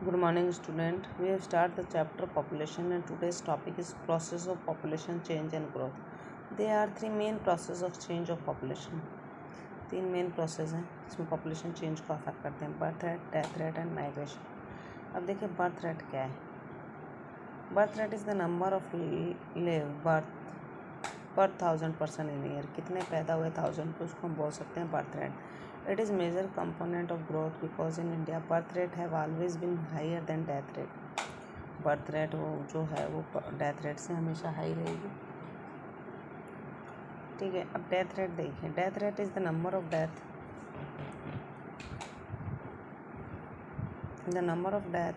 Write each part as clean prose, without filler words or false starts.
Good morning, student. We have started the chapter population, and today's topic is process of population change and growth. There are three main process of change of population. तीन main process हैं इसमें population change को affect करते हैं: birth rate, death rate and migration. अब देखिए birth rate क्या है। Birth rate is the number of live birth पर 1000 पर्सन इन ईयर। कितने पैदा हुए 1000 को उसको हम बोल सकते हैं birth rate. It is major component of growth because in India birth rate have always been higher than death rate. Birth rate वो जो है वो डेथ रेट से हमेशा हाई रहेगी। ठीक है, अब डेथ रेट देखिए। Death rate is the number of death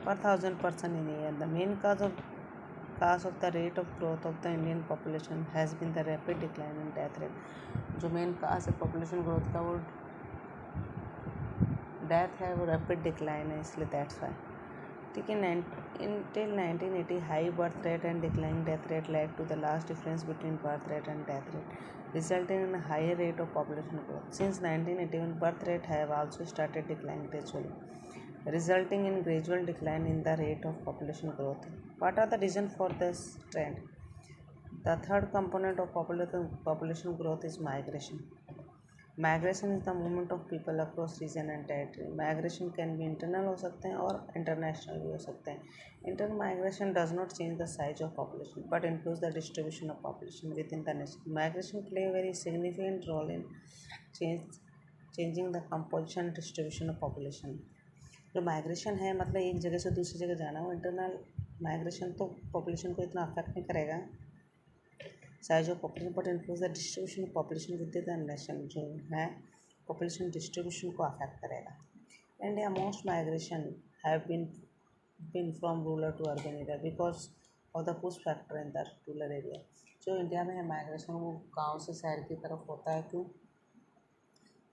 पर 1000 person in year. The main cause of the rate of growth of the Indian population has been the rapid decline in death rate। जो main cause है population growth का वो death है, वो rapid decline है, इसलिए that's why. ठीक है, till 1980 high birth rate and declining death rate led to the last difference between birth rate and death rate resulting in higher rate of population growth. Since 1981 birth rate have also started declining gradually resulting in gradual decline in the rate of population growth. What are the reasons for this trend? The third component of population growth is migration. Migration is the movement of people across region and territory. Migration can be internal हो सकते हैं और international भी हो सकते हैं। Internal migration does not change the size of population but improves the distribution of population within the nation. Migration play a very significant role in changing the composition and distribution of population. जो migration है मतलब एक जगह से दूसरी जगह जाना हो। इंटरनल माइग्रेशन तो पॉपुलेशन को इतना अफेक्ट नहीं करेगा, size of population, but influence the distribution of population with the nation. जो है पॉपुलेशन डिस्ट्रीब्यूशन को अफेक्ट करेगा। India most migration have been from rural to urban area because of the push factor in the rural area. जो India में है migration वो गाँव से शहर की तरफ होता है। क्यों?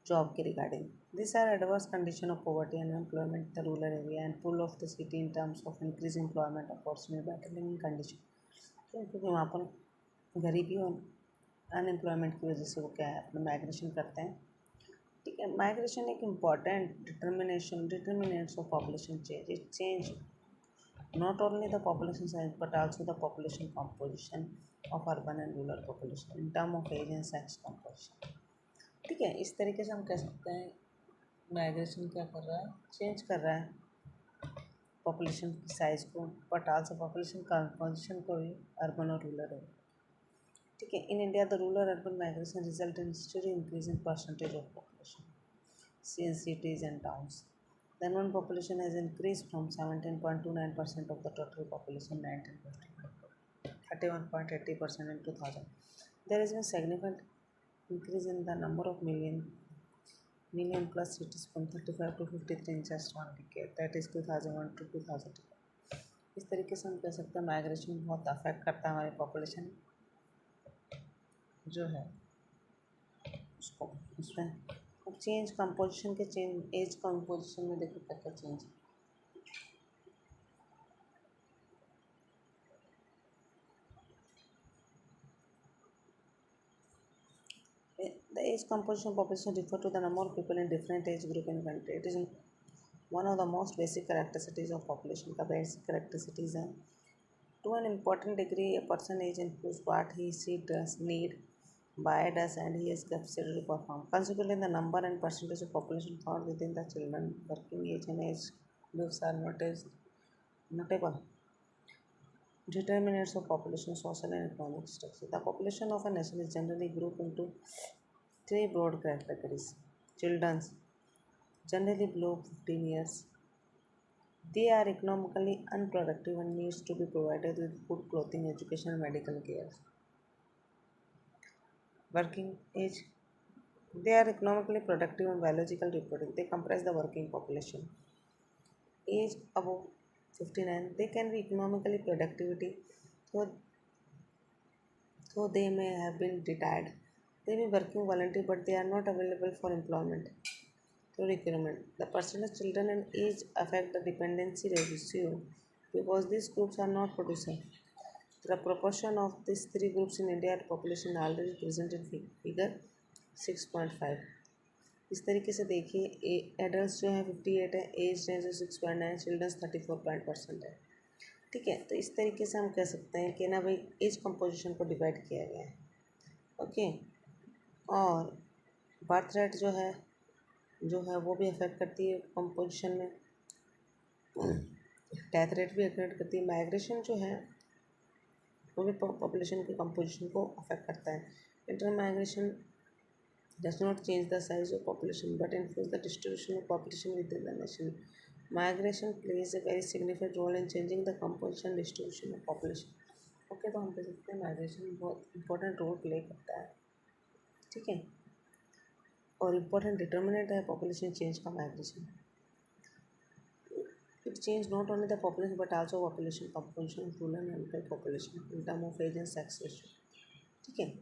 जॉब के regarding. These are adverse condition of poverty and unemployment in the rural area and pull of the city in terms of increased employment opportunity, better living condition। क्योंकि वहाँ पर गरीबी और अनएम्प्लॉयमेंट की वजह से वो क्या है अपना माइग्रेशन करते हैं। ठीक है, माइग्रेशन एक important determinants of population change. It change not only the population size but also the population composition of urban and rural population in term of age and sex composition। ठीक है, इस तरीके से हम कह सकते हैं माइग्रेशन क्या कर रहा है, चेंज कर रहा है पॉपुलेशन की साइज़ को, बट आल्सो पॉपुलेशन कंपोजिशन को भी, अर्बन और रूरल है। ठीक है, in India the rural urban migration result in study increase in percentage of population in cities and towns. The urban population has increased from 17.29% of the total population 31.80% in 2000. There has been significant increase in the number of million plus cities from 35 to 53 in just one decade, that is 2001 to 2000। इस तरीके से हम कह सकते हैं migration बहुत affect करता है हमारी पॉपुलेशन जो है उसको। उसमें चेंज कंपोजिशन के चेंज, एज कंपोजिशन में देखो क्या क्या चेंज है। The age composition of population refer to the number of people in different age group in country. It is one of the most basic characteristics of population का basic characteristics है। To an important degree, a person age includes what he does need, by does and he is capacity to perform. Consequently, the number and percentage of population found within the children working age and age groups are notable determinants of population social and economic structure. The population of a nation is generally grouped into three broad categories. Children, generally below 15 years. They are economically unproductive and needs to be provided with food, clothing, education and medical care. Working age. They are economically productive and biologically reproductive. They comprise the working population. Age above 59. They can be economically productivity, though they may have been retired. They may be working voluntary, but they are not available for employment through recruitment. The percentage children and age affect the dependency ratio because these groups are not producing. The proportion of these three groups in India population already present in figure 6.5. इस तरीके से देखिए adult जो है 58 है, as range 6.9, children's 34% है। ठीक है, तो इस तरीके से हम कह सकते हैं कि ना भाई एज कंपोजिशन को डिवाइड किया गया है। ओके, और बर्थ रेट जो है वो भी अफेक्ट करती है कंपोजिशन में, डेथ रेट भी अफेक्ट करती है। माइग्रेशन जो है वो भी पॉपुलेशन के कंपोजिशन को अफेक्ट करता है। Inter migration does not change the size of population but influence the distribution of population within the nation. Migration plays a very significant role in changing the composition and distribution of population. Okay, तो हम कह सकते हैं migration बहुत important role play करता है। ठीक है, और इम्पोर्टेंट डिटर्मिनेंट है पॉपुलेशन चेंज का migration. It change not only the population but also population composition, rural and urban population in term of age and sex ratio. ठीक है,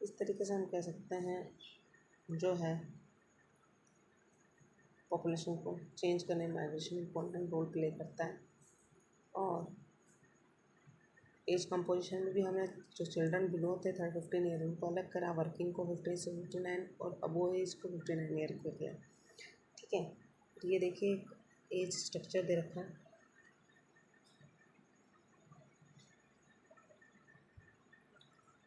इस तरीके से हम कह सकते हैं जो है पॉपुलेशन को चेंज करने में माइग्रेशन इम्पोर्टेंट रोल प्ले करता है। और एज कंपोजिशन में भी हमें जो चिल्ड्रन बिलो थे 15 ईयर उनको अलग करा, वर्किंग को 15 से 59 और अबो एज को 59 ईयर को किया। ठीक है, तो ये देखिए एज स्ट्रक्चर दे रखा है।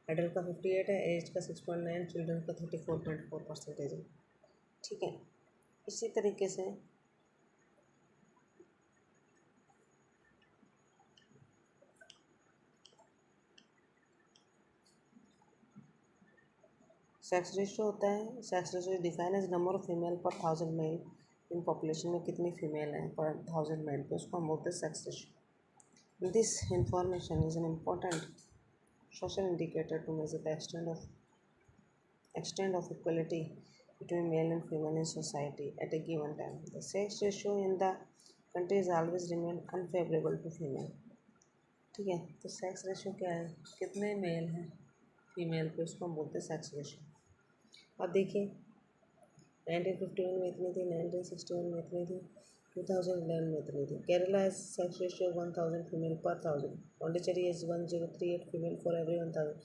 एडल्ट का 58 है, एज का 6.9, चिल्ड्रन का 34.4% है। ठीक है, इसी तरीके से सेक्स रेशियो होता है। Sex ratio is define as number of female per 1000 mail in population में कितनी फीमेल हैं पर 1000 मेल पे, उसको हम बोलते हैं sex ratio. This information is an important social indicator to measure the extent of equality between male and female in society at a given time. The sex ratio in the country has always remained unfavorable to female. ठीक है, तो sex ratio क्या है, कितने mail हैं female पे, उसको हम बोलते हैं सेक्स रेशियो। और देखिए 1951 में इतनी थी, 1961 में इतनी थी, 2011 में इतनी थी। Kerala has sex ratio 1000 female per 1000. Pondicherry is 1038 female for every 1000.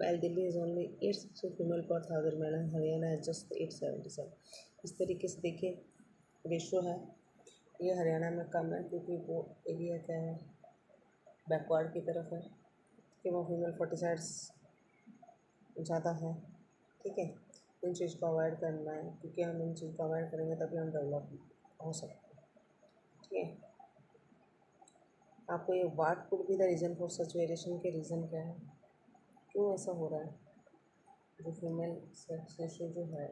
While Delhi is only 860 female per 1000 male and Haryana is just 877. इस तरीके से देखिए रेशो है, ये हरियाणा में कम है क्योंकि वो एरिया क्या है, बैकवर्ड की तरफ है, कि वो फीमेल फर्टिसाइड्स ज़्यादा है। ठीक है, इन चीज़ को अवॉइड करना है क्योंकि हम इन चीज़ को अवॉइड करेंगे तभी हम डेवलप हो सकते हैं। ठीक है, आपको ये what could be the reason for such variation के रीज़न क्या है, क्यों ऐसा हो रहा है, जो फीमेल सेक्स रेशियो जो है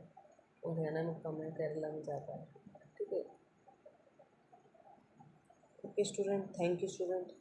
वो हरियाणा में कम है, केरला में ज़्यादा है। ठीक है, okay student, thank you student.